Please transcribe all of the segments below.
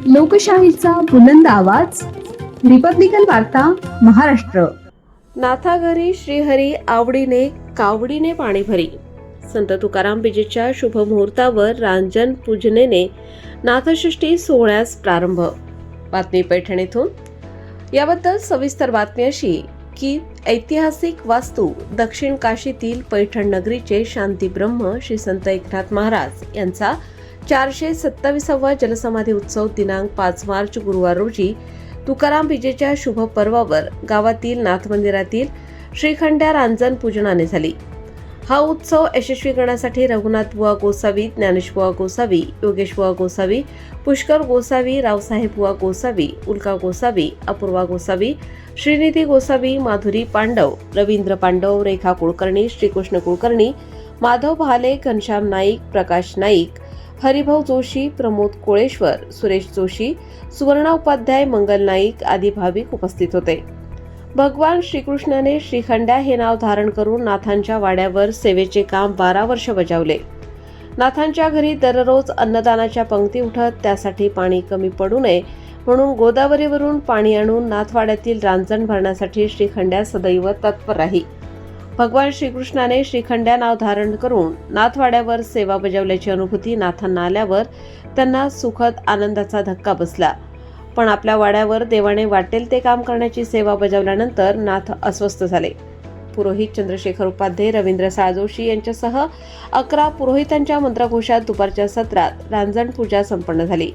लोकशाहीचा बुलंद आवाज, रिपब्लिकन वार्ता, महाराष्ट्र. नाथा घरी श्रीहरी आवडीने कावडीने पाणी भरी. संत तुकाराम बीजेच्या शुभ मुहूर्तावर रांजण पूजनेने नाथषष्ठी सोहळ्यास प्रारंभ. बातमी पैठणीतून. याबद्दल सविस्तर बातमी अशी की ऐतिहासिक वास्तू दक्षिण काशीतील पैठण नगरीचे शांती ब्रह्म श्री संत एकनाथ महाराज यांचा 427वा जलसमाधी उत्सव दिनांक 5 मार्च गुरुवार रोजी तुकाराम बीजेच्या शुभ पर्वावर गावातील नाथ मंदिरातील श्रीखंड्या रांजण पूजनाने झाली. हा उत्सव यशस्वी करण्यासाठी रघुनाथ बुवा गोसावी, ज्ञानेश बुवा गोसावी, योगेश बुवा गोसावी, पुष्कर गोसावी, रावसाहेब बुवा गोसावी, उल्का गोसावी, अपूर्वा गोसावी, श्रीनिधी गोसावी, माधुरी पांडव, रवींद्र पांडव, रेखा कुलकर्णी, श्रीकृष्ण कुलकर्णी, माधव भाले, घनश्याम नाईक, प्रकाश नाईक, हरिभाऊ जोशी, प्रमोद कोळेश्वर, सुरेश जोशी, सुवर्णा उपाध्याय, मंगल नाईक आदी भाविक उपस्थित होते. भगवान श्रीकृष्णाने श्रीखंड्या हे नाव धारण करून नाथांच्या वाड्यावर सेवेचे काम 12 वर्ष बजावले. नाथांच्या घरी दररोज अन्नदानाच्या पंक्ती उठत, त्यासाठी पाणी कमी पडू नये म्हणून गोदावरीवरून पाणी आणून नाथवाड्यातील रांजण भरण्यासाठी श्रीखंड्या सदैव तत्पर राही. भगवान श्रीकृष्णाने श्रीखंड्या नाव धारण करून नाथवाड्यावर सेवा बजावल्याची अनुभूती नाथांना आल्यावर त्यांना सुखद आनंदाचा धक्का बसला. पण आपल्या वाड्यावर देवाने वाटेल ते काम करण्याची सेवा बजावल्यानंतर नाथ अस्वस्थ झाले. पुरोहित चंद्रशेखर उपाध्ये, रवींद्र साळजोशी यांच्यासह 11 पुरोहितांच्या मंत्रघोषात दुपारच्या सत्रात रांजण पूजा संपन्न झाली.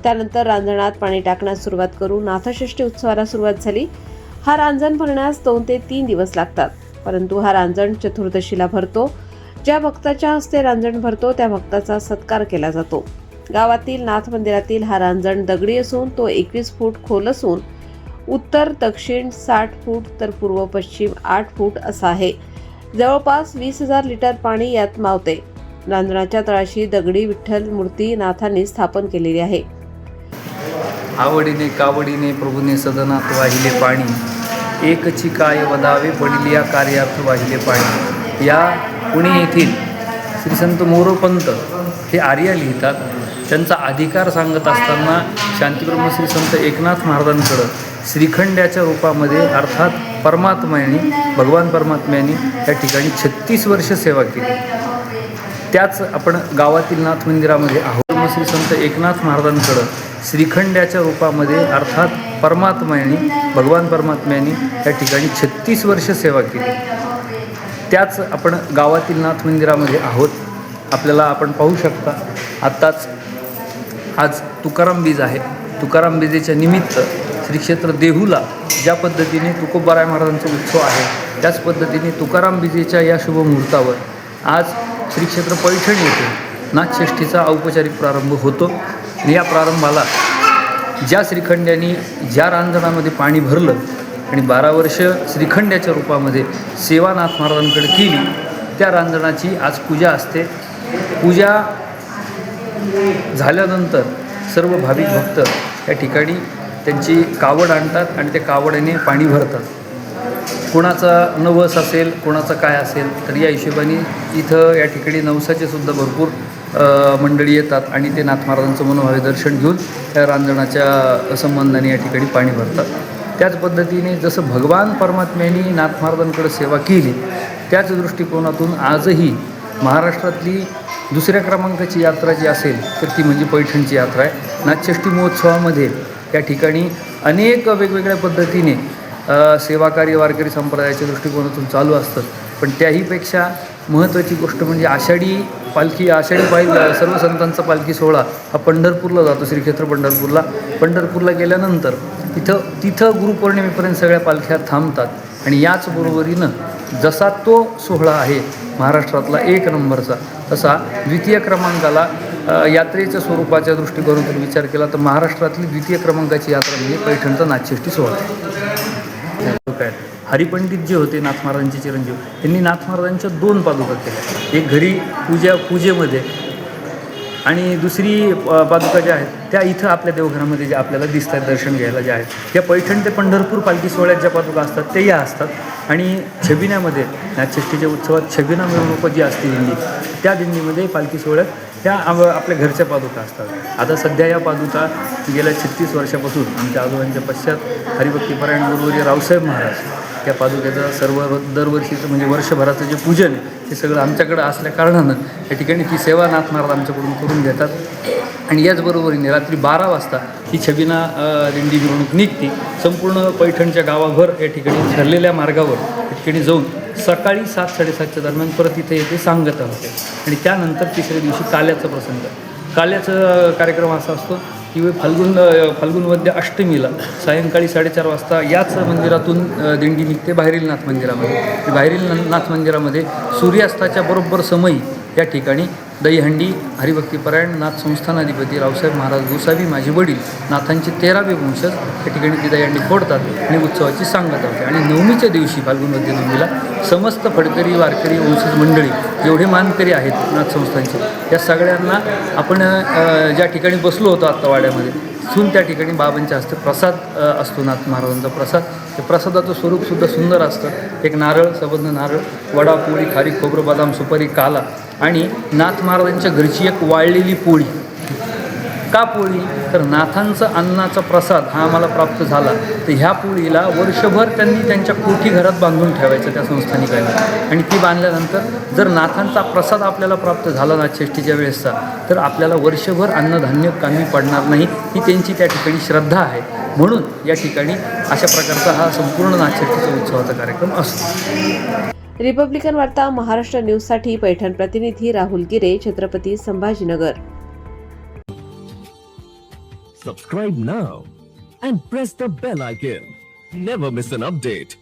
त्यानंतर रांजणात पाणी टाकण्यास सुरुवात करून नाथषष्ठी उत्सवाला सुरुवात झाली. हा रांजण भरण्यास 2 ते 3 दिवस लागतात, परंतु हा रांजण चतुर्दशीला भरतो. ज्या भक्ताच्या हस्ते रांजण भरतो त्या भक्ताचा सत्कार केला जातो. गावातील नाथ मंदिरातील हा रांजण दगडी असून तो 21 फूट खोल असून उत्तर दक्षिण 60 फूट तर पूर्व पश्चिम 8 फूट असा आहे. जवळपास 20,000 लिटर पाणी यात मावते. रांजणाच्या तळाशी दगडी विठ्ठल मूर्ती नाथांनी स्थापन केलेली आहे. आवडीने कावडीने प्रभूने सदनात वाहिले पाणी, एकची काय वदावे पडिली या कार्यार्थ वाहिले पाणी. या पुणे येथील श्री संत मोरोपंत हे आर्य लिहितात. त्यांचा अधिकार सांगत असताना शांतीब्रह्म श्री संत एकनाथ महाराजांकडं श्रीखंड्याच्या रूपामध्ये अर्थात परमात्म्याने, भगवान परमात्म्याने या ठिकाणी 36 वर्ष सेवा केली. त्याच आपण गावातील नाथ मंदिरामध्ये आहोत. श्री संत एकनाथ महाराजांकडं श्रीखंड्याच्या रूपामध्ये अर्थात परमात्म्याने, भगवान परमात्म्याने या ठिकाणी 36 वर्ष सेवा केली. त्याच आपण गावातील नाथ मंदिरामध्ये आहोत. आपल्याला आपण पाहू शकता आत्ताच आज तुकाराम बीज आहे. तुकाराम बीजेच्या निमित्त श्री क्षेत्र देहूला ज्या पद्धतीने तुकोबाराय महाराजांचा उत्सव आहे, त्याच पद्धतीने तुकाराम बीजेच्या या शुभ मुहूर्तावर आज श्री क्षेत्र पैठण येथे नाथषष्ठीचा औपचारिक प्रारंभ होतो. आणि या प्रारंभाला ज्या श्रीखंड्यांनी ज्या रांजणामध्ये पाणी भरलं आणि 12 वर्ष श्रीखंड्याच्या रूपामध्ये सेवा नाथ महाराजांकडे केली, त्या रांजणाची आज पूजा असते. पूजा झाल्यानंतर सर्व भाविक भक्त या ठिकाणी त्यांची कावड आणतात आणि त्या कावडीने पाणी भरतात. कोणाचा नवस असेल, कोणाचं काय असेल, तर या हिशोबाने इथं या ठिकाणी नवसाचे सुद्धा भरपूर मंडळी येतात आणि ते नाथ महाराजांचं मनोभावे दर्शन घेऊन त्या रांजणाच्या संबंधाने या ठिकाणी पाणी भरतात. त्याच पद्धतीने जसं भगवान परमात्म्याने नाथ महाराजांकडे सेवा केली, त्याच दृष्टिकोनातून आजही महाराष्ट्रातली दुसऱ्या क्रमांकाची यात्रा जी असेल तर ती म्हणजे पैठणची यात्रा आहे. नाथषष्ठी महोत्सवामध्ये या ठिकाणी अनेक वेगवेगळ्या पद्धतीने सेवाकार्य वारकरी संप्रदायाच्या दृष्टिकोनातून चालू असतं. पण त्याहीपेक्षा महत्त्वाची गोष्ट म्हणजे आषाढी पालखी सर्व संतांचा पालखी सोहळा हा पंढरपूरला जातो, श्रीक्षेत्र पंढरपूरला गेल्यानंतर तिथं गुरुपौर्णिमेपर्यंत सगळ्या पालख्या थांबतात. आणि याच बरोबरीनं जसा तो सोहळा आहे महाराष्ट्रातला 1 नंबरचा, तसा द्वितीय क्रमांकाला यात्रेच्या स्वरूपाच्या दृष्टिकोनातून विचार केला तर महाराष्ट्रातली द्वितीय क्रमांकाची यात्रा म्हणजे पैठणचा नाथषष्ठी सोहळा आहे. हरिपंडित जे होते नाथ महाराजांचे चिरंजीव, त्यांनी नाथ महाराजांच्या 2 पादुका केल्या. एक घरी पूजेमध्ये आणि दुसरी पादुका ज्या आहेत त्या इथं आपल्या देवघरामध्ये ज्या आपल्याला दिसतात दर्शन घ्यायला ज्या आहेत, या पैठण ते पंढरपूर पालखी सोहळ्यात ज्या पादुका असतात ते या असतात आणि छबिन्यामध्ये नाथषष्ठीच्या उत्सवात छबिना मिरवणूक जी असते दिंडी, त्या दिंडीमध्ये पालखी सोहळ्यात त्या आपल्या घरच्या पादुका असतात. आता सध्या या पादुका गेल्या 36 वर्षापासून आमच्या आजोबांच्या पश्चात हरिभक्तीपरायण गुरुवर्य रावसाहेब महाराज या पादुक्याचं सर्व दरवर्षीचं म्हणजे वर्षभराचं जे पूजन हे सगळं आमच्याकडं असल्या कारणानं या ठिकाणी ती सेवा नाथ महाराज आमच्याकडून करून घेतात. आणि याचबरोबरीने रात्री 12 वाजता ही छबिना दिंडी मिरवणूक निघते. संपूर्ण पैठणच्या गावाभर या ठिकाणी ठरलेल्या मार्गावर या ठिकाणी जाऊन सकाळी 7-7:30च्या दरम्यान परत इथे येते सांगता होते. आणि त्यानंतर तिसऱ्या दिवशी काल्याचा प्रसंग. काल्याचा कार्यक्रम असा असतो की फाल्गुन वद्य अष्टमीला सायंकाळी 4:30 वाजता याच मंदिरातून दिंडी निघते बाहेरील नाथ मंदिरामध्ये. बाहेरील नाथ मंदिरामध्ये सूर्यास्ताच्या बरोबर समयी या ठिकाणी दहीहंडी हरिभक्तीपरायण नाथ संस्थानाधिपती रावसाहेब महाराज गोसावी माझे वडील नाथांचे 13वे वंशज या ठिकाणी ती दहीहंडी फोडतात आणि उत्सवाची सांगता होते. आणि नवमीच्या दिवशी फाल्गुन वद्य नवमीला समस्त फडकरी वारकरी वंशज मंडळी जेवढे मानकरी आहेत नाथ संस्थांचे या सगळ्यांना आपण ज्या ठिकाणी बसलो होतो आत्ता वाड्यामध्ये तिथून त्या ठिकाणी बाबांच्या हस्ते प्रसाद असतो नाथ महाराजांचा प्रसाद. ते प्रसादाचं स्वरूपसुद्धा सुंदर असतं. एक नारळ, सबंध नारळ, वडा, पोळी, खारी, खोबरं, बदाम, सुपारी, काला आणि नाथ महाराजांच्या घरची एक वाळलेली पोळी. का पोळी? तर नाथांचा अन्नाचा प्रसाद हा आम्हाला प्राप्त झाला तर ह्या पोळीला वर्षभर त्यांनी त्यांच्या कोठी घरात बांधून ठेवायचं त्या संस्थानिकांनी. आणि ती बांधल्यानंतर जर नाथांचा प्रसाद आपल्याला प्राप्त झाला नाथषष्ठीच्या वेळेसचा तर आपल्याला वर्षभर अन्नधान्य कमी पडणार नाही. ही त्यांची त्या ठिकाणी श्रद्धा आहे. म्हणून या ठिकाणी अशा प्रकारचा हा संपूर्ण नाथषष्ठीचा उत्सवाचा कार्यक्रम असतो. रिपब्लिकन वार्ता महाराष्ट्र न्यूजसाठी पैठण प्रतिनिधी राहुल गिरे, Chhatrapati Sambhajinagar. Subscribe now and press the bell icon. Never miss an update.